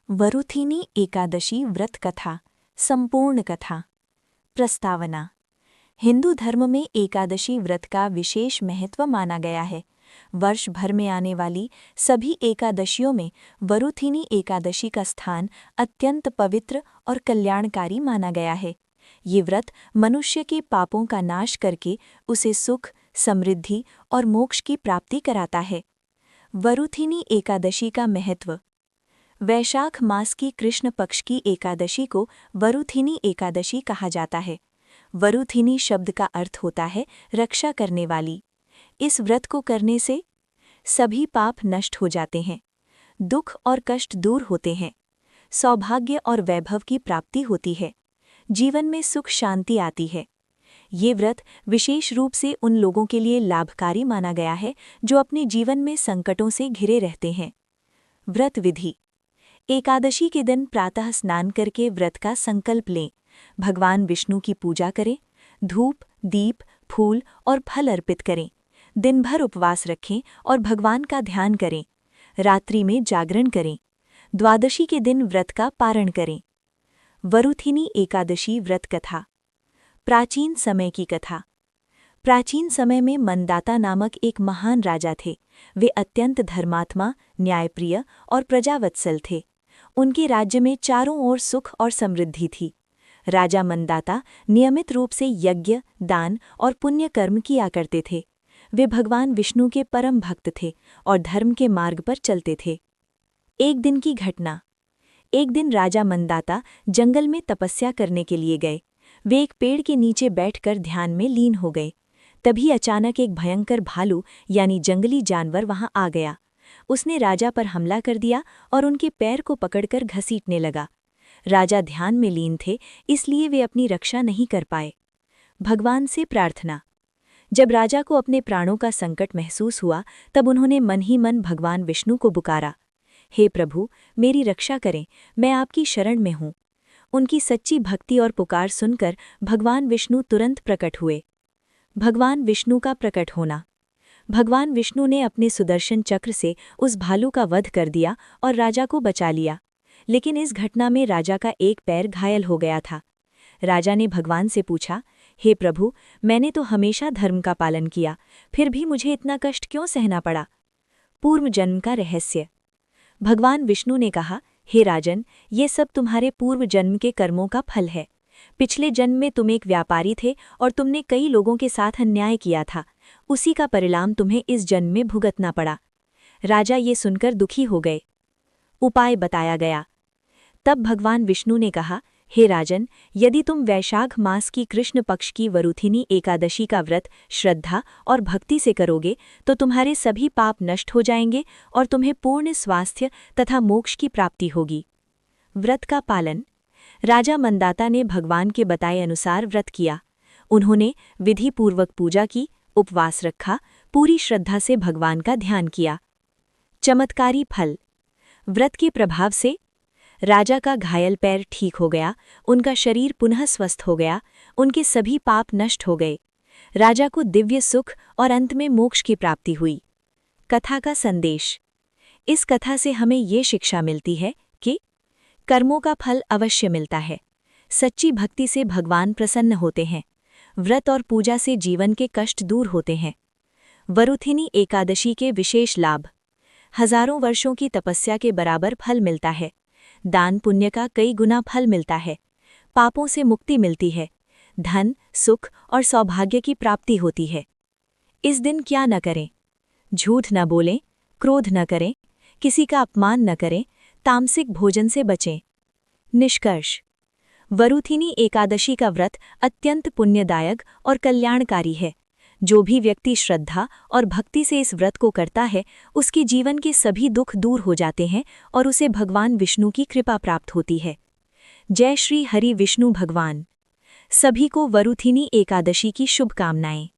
वरुथिनी एकादशी व्रत कथा संपूर्ण कथा। प्रस्तावना। हिंदू धर्म में एकादशी व्रत का विशेष महत्व माना गया है। वर्ष भर में आने वाली सभी एकादशियों में वरुथिनी एकादशी का स्थान अत्यंत पवित्र और कल्याणकारी माना गया है। ये व्रत मनुष्य के पापों का नाश करके उसे सुख, समृद्धि और मोक्ष की प्राप्ति कराता है। वरुथिनी एकादशी का महत्व। वैशाख मास की कृष्ण पक्ष की एकादशी को वरुथिनी एकादशी कहा जाता है। वरुथिनी शब्द का अर्थ होता है रक्षा करने वाली। इस व्रत को करने से सभी पाप नष्ट हो जाते हैं, दुख और कष्ट दूर होते हैं, सौभाग्य और वैभव की प्राप्ति होती है, जीवन में सुख शांति आती है। ये व्रत विशेष रूप से उन लोगों के लिए लाभकारी माना गया है जो अपने जीवन में संकटों से घिरे रहते हैं। व्रत विधि। एकादशी के दिन प्रातः स्नान करके व्रत का संकल्प लें। भगवान विष्णु की पूजा करें, धूप, दीप, फूल और फल अर्पित करें। दिन भर उपवास रखें और भगवान का ध्यान करें। रात्रि में जागरण करें। द्वादशी के दिन व्रत का पारण करें। वरुथिनी एकादशी व्रत कथा। प्राचीन समय की कथा। प्राचीन समय में मंदाता नामक एक महान राजा थे। वे अत्यंत धर्मात्मा, न्यायप्रिय और प्रजावत्सल थे। उनके राज्य में चारों ओर सुख और समृद्धि थी। राजा मंदाता नियमित रूप से यज्ञ, दान और पुण्य कर्म किया करते थे। वे भगवान विष्णु के परम भक्त थे और धर्म के मार्ग पर चलते थे। एक दिन की घटना। एक दिन राजा मंदाता जंगल में तपस्या करने के लिए गए। वे एक पेड़ के नीचे बैठकर ध्यान में लीन हो गए। तभी अचानक एक भयंकर भालू यानी जंगली जानवर वहां आ गया। उसने राजा पर हमला कर दिया और उनके पैर को पकड़कर घसीटने लगा। राजा ध्यान में लीन थे, इसलिए वे अपनी रक्षा नहीं कर पाए। भगवान से प्रार्थना। जब राजा को अपने प्राणों का संकट महसूस हुआ, तब उन्होंने मन ही मन भगवान विष्णु को पुकारा। हे प्रभु, मेरी रक्षा करें, मैं आपकी शरण में हूँ। उनकी सच्ची भक्ति और पुकार सुनकर भगवान विष्णु तुरंत प्रकट हुए। भगवान विष्णु का प्रकट होना। भगवान विष्णु ने अपने सुदर्शन चक्र से उस भालू का वध कर दिया और राजा को बचा लिया। लेकिन इस घटना में राजा का एक पैर घायल हो गया था। राजा ने भगवान से पूछा, हे प्रभु, मैंने तो हमेशा धर्म का पालन किया, फिर भी मुझे इतना कष्ट क्यों सहना पड़ा? पूर्व जन्म का रहस्य। भगवान विष्णु ने कहा, हे राजन, ये सब तुम्हारे पूर्व जन्म के कर्मों का फल है। पिछले जन्म में तुम एक व्यापारी थे और तुमने कई लोगों के साथ अन्याय किया था। उसी का परिणाम तुम्हें इस जन्म में भुगतना पड़ा। राजा ये सुनकर दुखी हो गए। उपाय बताया गया। तब भगवान विष्णु ने कहा, हे राजन, यदि तुम वैशाख मास की कृष्ण पक्ष की वरुथिनी एकादशी का व्रत श्रद्धा और भक्ति से करोगे तो तुम्हारे सभी पाप नष्ट हो जाएंगे और तुम्हें पूर्ण स्वास्थ्य तथा मोक्ष की प्राप्ति होगी। व्रत का पालन। राजा मंदाता ने भगवान के बताए अनुसार व्रत किया। उन्होंने विधिपूर्वक पूजा की, उपवास रखा, पूरी श्रद्धा से भगवान का ध्यान किया। चमत्कारी फल। व्रत के प्रभाव से राजा का घायल पैर ठीक हो गया, उनका शरीर पुनः स्वस्थ हो गया, उनके सभी पाप नष्ट हो गए। राजा को दिव्य सुख और अंत में मोक्ष की प्राप्ति हुई। कथा का संदेश। इस कथा से हमें ये शिक्षा मिलती है कि कर्मों का फल अवश्य मिलता है। सच्ची भक्ति से भगवान प्रसन्न होते हैं। व्रत और पूजा से जीवन के कष्ट दूर होते हैं। वरुथिनी एकादशी के विशेष लाभ। हजारों वर्षों की तपस्या के बराबर फल मिलता है। दान पुण्य का कई गुना फल मिलता है। पापों से मुक्ति मिलती है। धन, सुख और सौभाग्य की प्राप्ति होती है। इस दिन क्या न करें? झूठ न बोलें, क्रोध न करें, किसी का अपमान न करें, तामसिक भोजन से बचें। निष्कर्ष। वरुथिनी एकादशी का व्रत अत्यंत पुण्यदायक और कल्याणकारी है। जो भी व्यक्ति श्रद्धा और भक्ति से इस व्रत को करता है, उसके जीवन के सभी दुख दूर हो जाते हैं और उसे भगवान विष्णु की कृपा प्राप्त होती है। जय श्री हरि विष्णु भगवान। सभी को वरुथिनी एकादशी की शुभकामनाएं।